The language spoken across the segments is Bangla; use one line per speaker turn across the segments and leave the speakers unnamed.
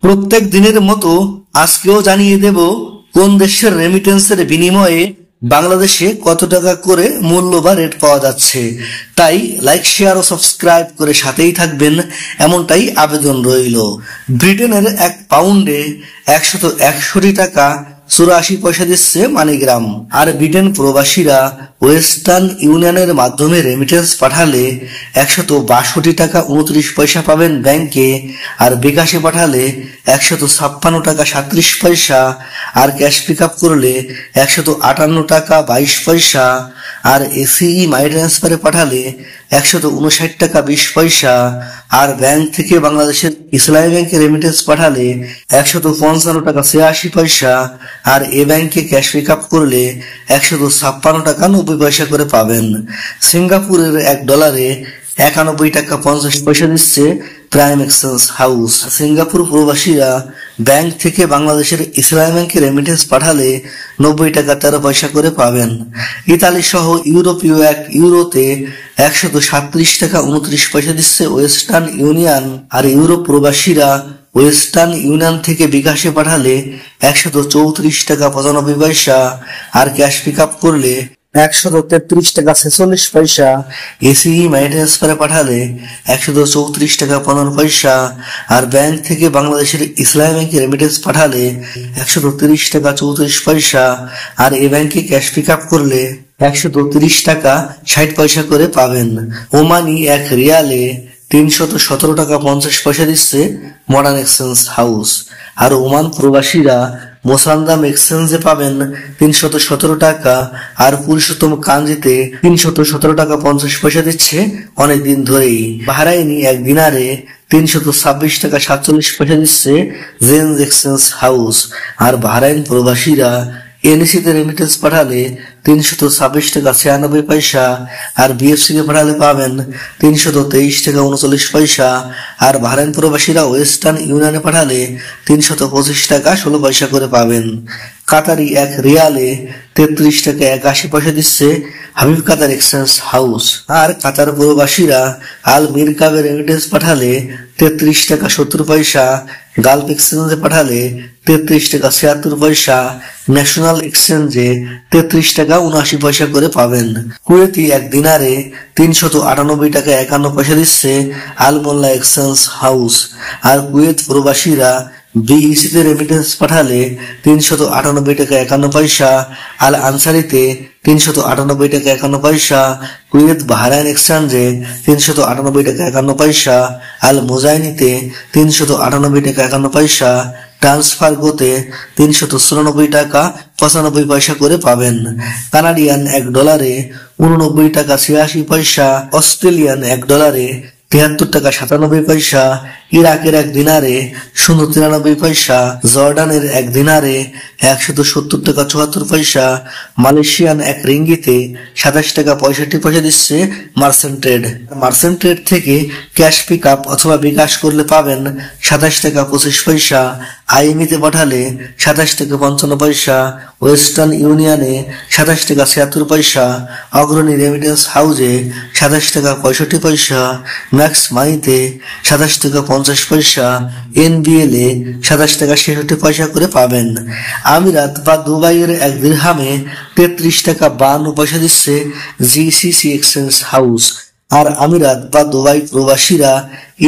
প্রত্যেক দিনের মতো আজকেও জানিয়ে দেব কোন দেশের রেমিটেন্সের বিনিময়ে বাংলাদেশে কত টাকা করে মূল্য বা রেট পাওয়া যাচ্ছে। তাই লাইক, শেয়ার ও সাবস্ক্রাইব করে সাথেই থাকবেন, এমনটাই আবেদন রইল। ব্রিটেনের 1 পাউন্ডে 161 টাকা 84 পয়সা দিচ্ছে মানিগ্রাম। আর ব্রিটেন প্রবাসীরা ওয়েস্টার্ন ইউনিয়নের মাধ্যমে রেমিটেন্স পাঠালে 162 টাকা 29 পয়সা পাবেন ব্যাংকে, আর বিকাশে পাঠালে 156 টাকা 37 পয়সা, আর ক্যাশ পিক আপ করলে 158 টাকা 22 পয়সা, আর এসিই মাই ট্রান্সফারে পাঠালে 159 টাকা 20 পয়সা, আর ব্যাংক থেকে বাংলাদেশের ইসলামী ব্যাংকে রেমিটেন্স পাঠালে 155 টাকা 86 পয়সা, আর এ ব্যাংকে ক্যাশ পিক আপ করলে 156 টাকা 90 পয়সা করে পাবেন। সিঙ্গাপুরের $1 91 টাকা 50 পয়সা দিচ্ছে প্রাইম এক্সচেঞ্জ হাউস। সিঙ্গাপুর প্রবাসীরা ব্যাংক থেকে বাংলাদেশের ইসলামী ব্যাংকে রেমিটেন্স পাঠালে 90 টাকা 13 পয়সা করে পাবেন। ইতালি সহ ইউরোপীয় 1 ইউরোতে 137 টাকা 29 পয়সা দিচ্ছে ওয়েস্টার্ন ইউনিয়ন। আর ইউরোপ প্রবাসীরা ওয়েস্টার্ন ইউনিয়ন থেকে বিকাশে পাঠালে 134 টাকা 95 পয়সা, আর ক্যাশ পিক আপ করলে 133 টাকা 46 পয়সা, এসিই মাই ট্রান্সফারে পাঠালে 134 টাকা 15 পয়সা, আর ব্যাংক থেকে বাংলাদেশের ইসলামী ব্যাংকে রেমিটেন্স পাঠালে 130 টাকা 34 পয়সা, আর এ ব্যাংকে ক্যাশ পিক আপ করলে 130 টাকা 60 পয়সা করে পাবেন। ওমানি 1 রিয়ালে 317 টাকা 50 পয়সা দিচ্ছে মডার্ন এক্সচেঞ্জ হাউস। আর ওমান প্রবাসীরা মোসান্দাম এক্সচেঞ্জে পাবেন 317 টাকা, আর পুরুষোত্তম কাঞ্জিতে 317 টাকা 50 পয়সা দিচ্ছে অনেকদিন ধরেই। বাহরাইনি 1 দিনারে 326 টাকা 47 পয়সা দিচ্ছে জেন্স এক্সচেঞ্জ হাউস। আর বাহরাইন প্রবাসীরা এনএসিতে রেমিটেন্স পাঠালে 326 টাকা 96 পয়সা, আর বিএফসি কে পাঠালে পাবেন 323 টাকা 39 পয়সা, আর বাহরাইন প্রবাসীরা ওয়েস্টার্ন ইউনিয়নে পাঠালে 325 টাকা 16 পয়সা করে পাবেন। কাতারি 1 রিয়ালে 33 টাকা 81 পয়সা দিচ্ছে হাবিব কাতার এক্সচেঞ্জ হাউস। আর কাতার প্রবাসীরা আল মিরকাবে রেমিটেন্স পাঠালে 33 টাকা 70 পয়সা, গালফ এক্সচেঞ্জে পাঠালে 33 টাকা 76 পয়সা, ন্যাশনাল এক্সচেঞ্জে 33 টাকা 79 পয়সা করে পাবেন। কুয়েতি 1 দিনারে 398 টাকা 51 পয়সা দিচ্ছে আল মোল্লা এক্সচেঞ্জ হাউস। আর কুয়েত প্রবাসীরা বিইসিতে রেমিটেন্স পাঠালে 398 টাকা 51 পয়সা, আল আনসারিতে 398 টাকা 51 পয়সা, কুয়েত বাহরাইন এক্সচেঞ্জে 398 টাকা 51 পয়সা, আল মোজাইনিতে 398 টাকা 51 পয়সা, ট্রান্সফার গোতে 394 টাকা 95 পয়সা করে পাবেন। কানাডিয়ান $1 89 টাকা 86 পয়সা, অস্ট্রেলিয়ান $1 73 টাকা 97 পয়সা, ইরাকের 1 দিনারে 093 পয়সা, জর্ডানের 1 দিনারে 170 টাকা 74 পয়সা, মালয়েশিয়ান 1 রিঙ্গিতে 27 টাকা 65 পয়সা দিচ্ছে মার্চেন্ট ট্রেড। মার্চেন্ট ট্রেড থেকে ক্যাশ পিক আপ অথবা বিকাশ করলে পাবেন 27 টাকা 25 পয়সা, আইএমইতে পাঠালে 27 টাকা 55 পয়সা, ওয়েস্টার্ন ইউনিয়নে 27 টাকা 76 পয়সা, অগ্রণী রেমিটেন্স হাউজে 27 টাকা 65 পয়সা, ম্যাক্স মানিতে 27 টাকা 50 পয়সা, এনবিএল এ 27 টাকা 66 পয়সা করে পাবেন। আমিরাত বা দুবাইয়ের 1 দিরহামে 33 টাকা 52 পয়সা দিচ্ছে জিসিসি এক্সচেঞ্জ হাউস। আর আমিরাত বা দুবাই প্রবাসীরা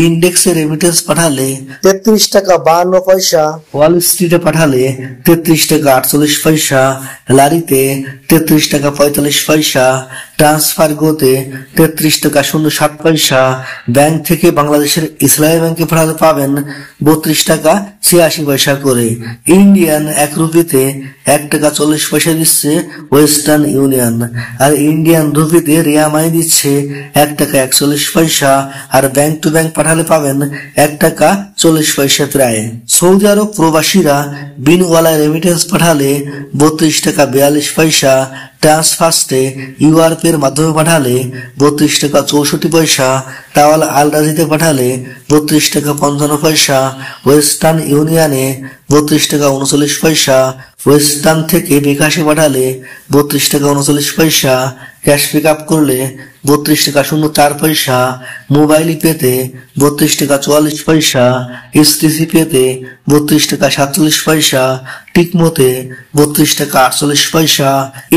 ইন্ডেক্সে রেমিটেন্স পাঠালে 33 টাকা 52 পয়সা, ওয়াল স্ট্রিটে পাঠালে 33 টাকা 48 পয়সা, লারিতে 33 টাকা 45 পয়সা, ট্রান্সফার গোতে 33 টাকা 07 পয়সা, ব্যাংক থেকে বাংলাদেশের ইসলামী ব্যাংকে পাঠালে পাবেন 32 টাকা 86 পয়সা করে। ইন্ডিয়ান 1 রুপিতে 1 টাকা 40 পয়সা দিচ্ছে ওয়েস্টার্ন ইউনিয়ন। আর ইন্ডিয়ান রুপিতে রিয়ামাই দিচ্ছে 1 টাকা 41 পয়সা, আর ব্যাংক টু ব্যাংক পাঠালে পাবেন 1 টাকা 40 পয়সা প্রায়। সৌদি আরব প্রবাসীরা বিনওয়ালা রেমিটেন্স পাঠালে 32 টাকা 42 পয়সা, ট্রান্সফার্স্টে ইউআরপি এর মাধ্যমে পাঠালে 32 টাকা 64 পয়সা, তাওয়াল আল রাজিতে পাঠালে 32 টাকা 55 পয়সা, ওয়েস্টার্ন ইউনিয়নে 32 টাকা 39 পয়সা, ওয়েস্টার্ন থেকে বিকাশে পাঠালে 32 টাকা 39 পয়সা, ক্যাশ পিক আপ করলে 32 টাকা 04 পয়সা, মোবাইল পেতে 32 টাকা 44 পয়সা, এসটিসি পেতে 32 টাকা 47 পয়সা, টিকমোতে 32 টাকা 48 পয়সা,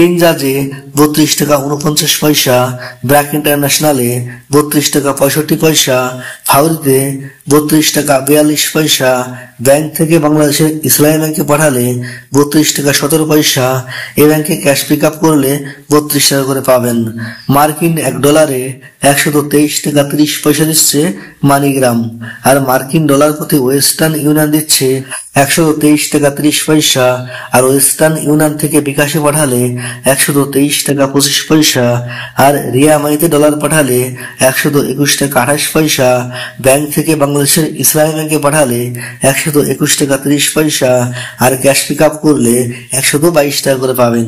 ইনজাজে 32 টাকা 49 পয়সা, ব্র্যাক ইন্টারন্যাশনালে 32 টাকা 65 পয়সা, ফাউরিতে 32 টাকা 42 পয়সা, ব্যাংক থেকে বাংলাদেশের ইসলামী ব্যাংকে পাঠালে 32 টাকা 17 পয়সা, এ ব্যাংকে ক্যাশ পিক আপ করলে 32 টাকা করে পাবেন। মার্কিন $1 123 টাকা 30 পয়সা দিচ্ছে মানিগ্রাম, আর মার্কিন ডলার প্রতি ওয়েস্টার্ন ইউনিয়ন দিচ্ছে 123 টাকা 30 পয়সা, আর ওয়েস্টার্ন ইউনিয়ন থেকে বিকাশে পাঠালে 123 টাকা 25 পয়সা, আর রিয়া মানিতে ডলার পাঠালে 121 টাকা 28 পয়সা, ব্যাংক থেকে বাংলাদেশের ইসলামী ব্যাংকে পাঠালে 121 টাকা 30 পয়সা, আর ক্যাশ পিক আপ করলে 122 টাকা করে পাবেন।